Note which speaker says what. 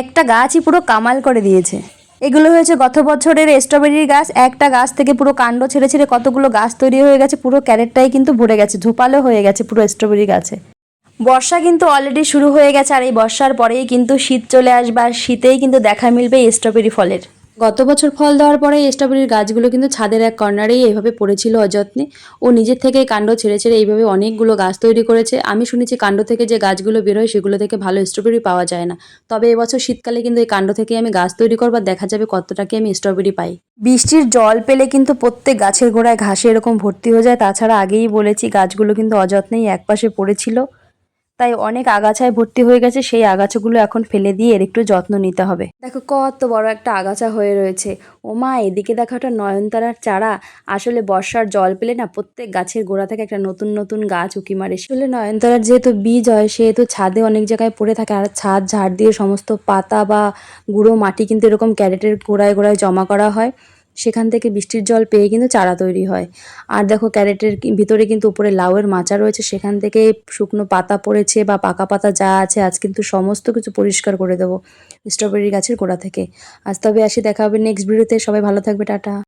Speaker 1: একটা গাছই পুরো কামাল করে দিয়েছে। এগুলো হয়েছে গত বছরের স্ট্রবেরির গাছ। একটা গাছ থেকে পুরো কাণ্ড ছেড়ে ছেড়ে কতগুলো গাছ তৈরি হয়ে গেছে, পুরো ক্যারেটটাই কিন্তু ভরে গেছে, ঝোপালো হয়ে গেছে পুরো স্ট্রবেরি গাছে। বর্ষা কিন্তু অলরেডি শুরু হয়ে গেছে, আর এই বর্ষার পরেই কিন্তু শীত চলে আসবে, আর শীতেই কিন্তু দেখা মিলবে এই স্ট্রবেরি ফলের। গত বছর ফল দেওয়ার পরে এই স্ট্রবেরির গাছগুলো কিন্তু ছাদের এক কর্নারেই এইভাবে পড়েছিল অযত্নে। ও নিজের থেকে কাণ্ড ছেড়ে ছেড়ে এইভাবে অনেকগুলো গাছ তৈরি করেছে। আমি শুনেছি কাণ্ড থেকে যে গাছগুলো বেরোয় সেগুলো থেকে ভালো স্ট্রবেরি পাওয়া যায় না। তবে এবছর শীতকালে কিন্তু এই কাণ্ড থেকে আমি গাছ তৈরি করবো, আর দেখা যাবে কতটাকে আমি স্ট্রবেরি পাই। বৃষ্টির জল পেলে কিন্তু প্রত্যেক গাছের গোড়ায় ঘাসে এরকম ভর্তি হয়ে যায়। তাছাড়া আগেই বলেছি গাছগুলো কিন্তু অযত্নেই একপাশে পড়েছিল, তাই অনেক আগাছায় ভর্তি হয়ে গেছে। সেই আগাছাগুলো এখন ফেলে দিয়ে এর একটু যত্ন নিতে হবে। দেখো কত বড় একটা আগাছা হয়ে রয়েছে। ও মা, এদিকে দেখো একটা নয়নতারার চারা। আসলে বর্ষার জল পেলে না প্রত্যেক গাছের গোড়া থেকে একটা নতুন নতুন গাছ উকি মারে। আসলে নয়নতারার যেহেতু বীজ হয় সেহেতু ছাদে অনেক জায়গায় পড়ে থাকে, আর ছাদ ঝাড় দিয়ে সমস্ত পাতা বা গুঁড়ো মাটি কিন্তু এরকম ক্যারেটের গোড়ায় গোড়ায় জমা করা হয়। সেখান থেকে বৃষ্টির জল পেয়ে কিন্তু চারা তৈরি হয়। আর দেখো ক্যারেটের ভিতরে কিন্তু উপরে লাউয়ের মাচা রয়েছে, সেখান থেকে শুকনো পাতা পড়েছে বা পাকা পাতা যা আছে আজ কিন্তু সমস্ত কিছু পরিষ্কার করে দেবো স্ট্রবেরি গাছের গোড়া থেকে। আজ তবে আসি, দেখা হবে নেক্সট ভিডিওতে। সবাই ভালো থাকবে, টাটা।